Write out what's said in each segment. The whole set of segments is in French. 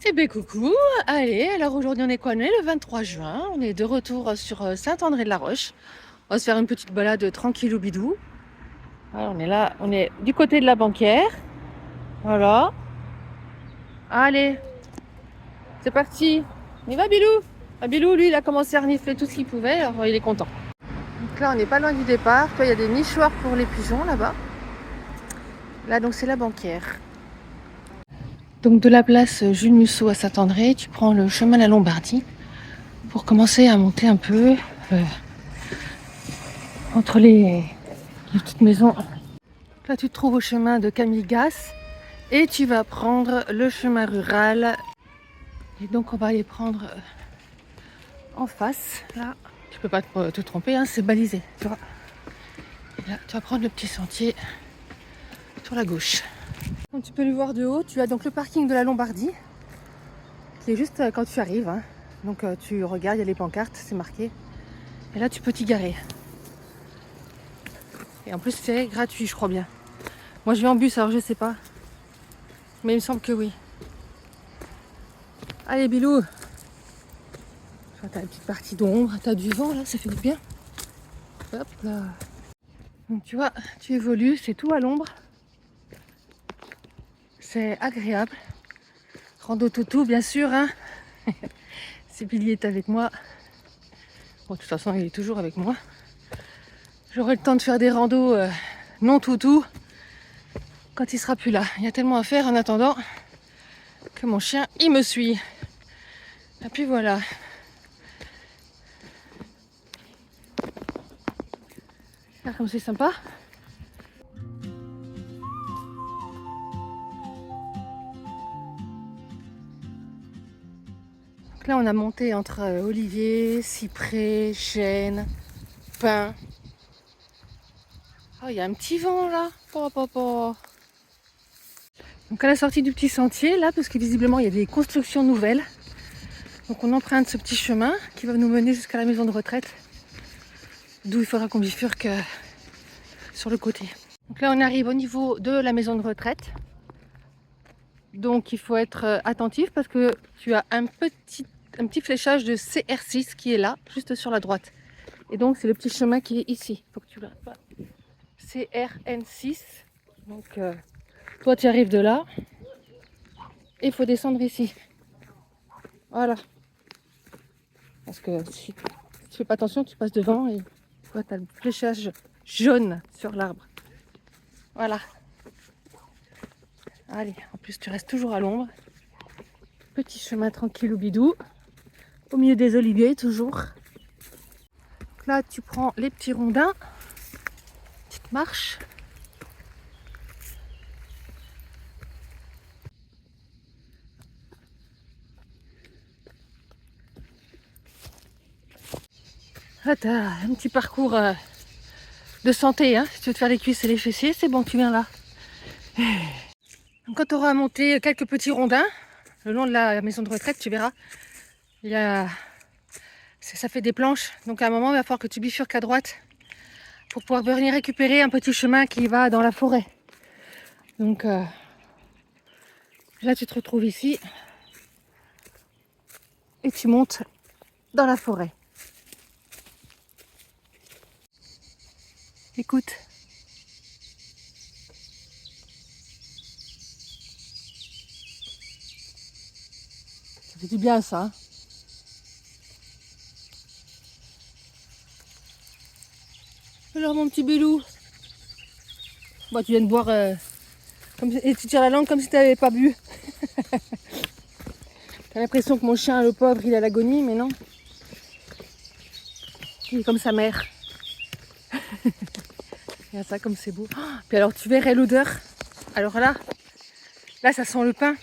Eh ben coucou, allez, alors aujourd'hui on est quoi? On est le 23 juin, on est de retour sur Saint-André-de-la-Roche. On va se faire une petite balade tranquille au bidou. Alors on est là, on est du côté de la banquière. Voilà. Allez, c'est parti. On y va Bilou. Ah, Bilou, lui, il a commencé à renifler tout ce qu'il pouvait, alors il est content. Donc là on n'est pas loin du départ. Toi, il y a des nichoirs pour les pigeons là-bas. Là donc c'est la banquière. Donc de la place Jules Musso à Saint-André, tu prends le chemin de la Lombardie pour commencer à monter un peu entre les petites maisons. Là tu te trouves au chemin de Camille Gasse et tu vas prendre le chemin rural. Et donc on va aller prendre en face. Là, tu peux pas te tromper, hein, c'est balisé. Tu vois. Et là, tu vas prendre le petit sentier sur la gauche. Comme tu peux le voir de haut, tu as donc le parking de la Lombardie qui est juste quand tu arrives. Hein. Donc tu regardes, il y a les pancartes, c'est marqué. Et là tu peux t'y garer. Et en plus c'est gratuit, je crois bien. Moi je vais en bus, alors je sais pas. Mais il me semble que oui. Allez Bilou. T'as une petite partie d'ombre, t'as du vent là, ça fait du bien. Hop là. Donc tu vois, tu évolues, c'est tout à l'ombre. C'est agréable. Rando toutou bien sûr, hein. Si Billy est avec moi. Bon, de toute façon il est toujours avec moi. J'aurai le temps de faire des randos non toutou quand il sera plus là. Il y a tellement à faire en attendant que mon chien il me suit. Et puis voilà. Regarde comme c'est sympa. Donc là on a monté entre oliviers, cyprès, chênes, pins. Oh, il y a un petit vent là. Donc à la sortie du petit sentier là, parce que visiblement il y a des constructions nouvelles. Donc on emprunte ce petit chemin qui va nous mener jusqu'à la maison de retraite. D'où il faudra qu'on bifurque sur le côté. Donc là on arrive au niveau de la maison de retraite. Donc il faut être attentif parce que tu as un petit fléchage de CR6 qui est là, juste sur la droite. Et donc c'est le petit chemin qui est ici. Il faut que tu le vois. CRN6. Donc toi tu arrives de là. Et il faut descendre ici. Voilà. Parce que si tu fais pas attention, tu passes devant et tu as le fléchage jaune sur l'arbre. Voilà. Allez, en plus tu restes toujours à l'ombre. Petit chemin tranquille ou bidou. Au milieu des oliviers, toujours. Là, tu prends les petits rondins. Petite marche. Là, tu as un petit parcours de santé. Hein. Si tu veux te faire les cuisses et les fessiers, c'est bon, tu viens là. Donc, quand tu auras monté quelques petits rondins, le long de la maison de retraite, tu verras, il y a... ça fait des planches. Donc, à un moment, il va falloir que tu bifurques à droite pour pouvoir venir récupérer un petit chemin qui va dans la forêt. Donc, là, tu te retrouves ici et tu montes dans la forêt. Écoute. Ça fait du bien ça. Hein. Alors mon petit Bélou. Bon, tu viens de boire et tu tires la langue comme si tu n'avais pas bu. T'as l'impression que mon chien, le pauvre, il est à l'agonie, mais non. Il est comme sa mère. Regarde ça comme c'est beau. Oh, puis alors tu verrais l'odeur. Alors là ça sent le pain.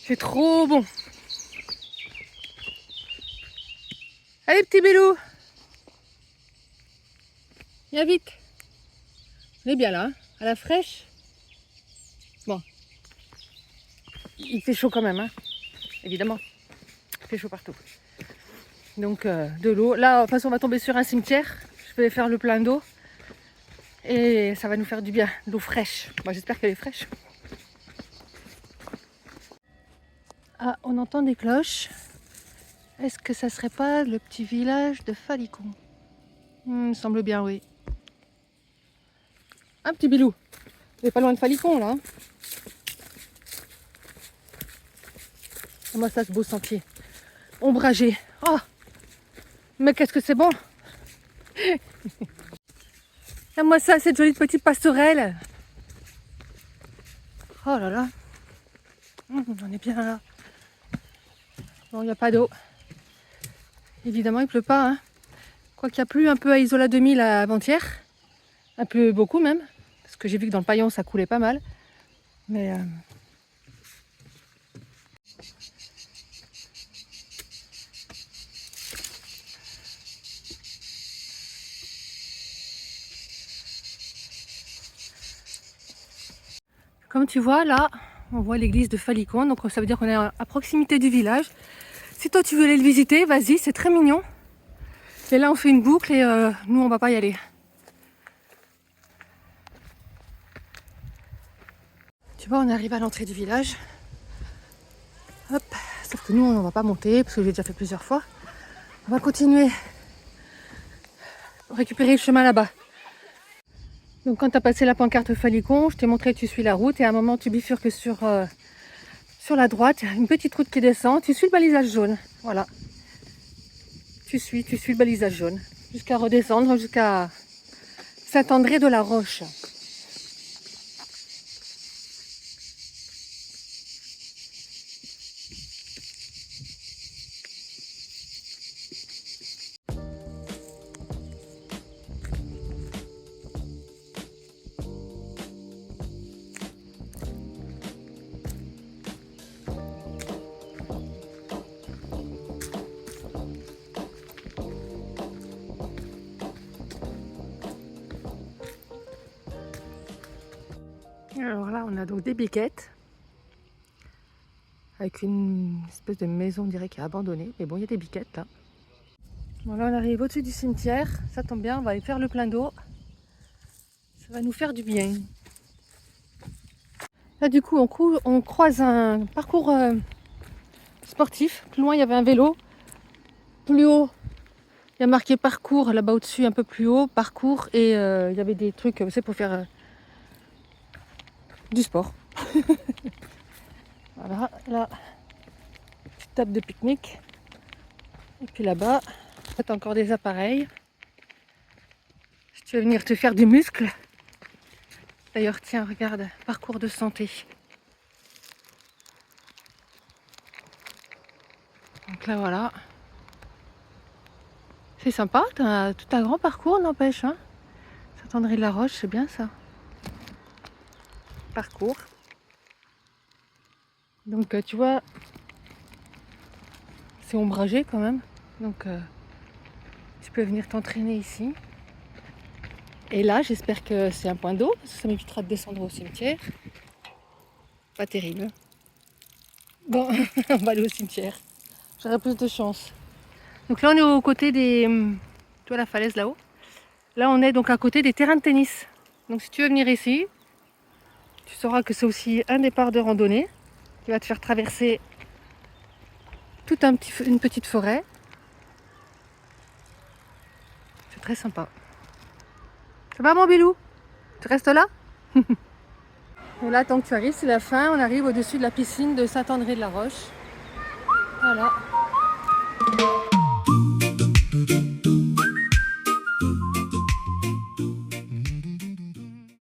C'est trop bon. Allez petit Bélou. Viens vite. On est bien là, hein, à la fraîche. Bon. Il fait chaud quand même, hein. Évidemment. Il fait chaud partout. Donc de l'eau. Là, de toute façon, on va tomber sur un cimetière. Je vais faire le plein d'eau. Et ça va nous faire du bien. De l'eau fraîche. Moi, j'espère qu'elle est fraîche. Ah, on entend des cloches. Est-ce que ça serait pas le petit village de Falicon? Il me semble bien, oui. Un petit bilou. On est pas loin de Falicon, là. Et moi, ça, ce beau sentier. Ombragé. Oh, mais qu'est-ce que c'est bon! Et moi, ça, cette jolie petite passerelle. Oh là là. On est bien là. Bon, il n'y a pas d'eau. Évidemment, il pleut pas. Hein. Quoi qu'il y a plu un peu à Isola 2000 avant-hier. Un peu beaucoup même. Parce que j'ai vu que dans le paillon, ça coulait pas mal. Mais... Comme tu vois, là, on voit l'église de Falicon. Donc ça veut dire qu'on est à proximité du village. Si toi, tu veux aller le visiter, vas-y, c'est très mignon. Et là, on fait une boucle et nous, on va pas y aller. Tu vois, on arrive à l'entrée du village. Hop, sauf que nous, on ne va pas monter parce que j'ai déjà fait plusieurs fois. On va continuer. Récupérer le chemin là-bas. Donc quand tu as passé la pancarte Falicon, je t'ai montré que tu suis la route et à un moment tu bifurques sur la droite, une petite route qui descend, tu suis le balisage jaune. Voilà. Tu suis le balisage jaune. Jusqu'à redescendre, jusqu'à Saint-André-de-la-Roche. Alors là, on a donc des biquettes avec une espèce de maison, on dirait, qui est abandonnée. Mais bon, il y a des biquettes là. Bon, là, on arrive au-dessus du cimetière. Ça tombe bien, on va aller faire le plein d'eau. Ça va nous faire du bien. Là, du coup, on croise un parcours sportif. Plus loin, il y avait un vélo. Plus haut, il y a marqué parcours là-bas au-dessus, un peu plus haut, parcours. Et il y avait des trucs, c'est pour faire du sport. Voilà, là, petite table de pique-nique. Et puis là-bas, tu as encore des appareils. Si tu veux venir te faire du muscle. D'ailleurs, tiens, regarde, parcours de santé. Donc là, voilà. C'est sympa, t'as tout un grand parcours, n'empêche. Hein. Saint-André-de-la-Roche, c'est bien ça. Parcours. Donc, tu vois, c'est ombragé quand même. Donc, tu peux venir t'entraîner ici. Et là, j'espère que c'est un point d'eau, parce que ça m'évitera de descendre au cimetière. Pas terrible. Bon, on va aller au cimetière. J'aurai plus de chance. Donc là, on est aux côtés des... Tu vois la falaise là-haut? Là, on est donc à côté des terrains de tennis. Donc si tu veux venir ici, tu sauras que c'est aussi un départ de randonnée qui va te faire traverser toute une petite forêt. C'est très sympa. Ça va mon Bilou? Tu restes là? Et là, tant que tu arrives, c'est la fin. On arrive au-dessus de la piscine de Saint-André-de-la-Roche. Voilà.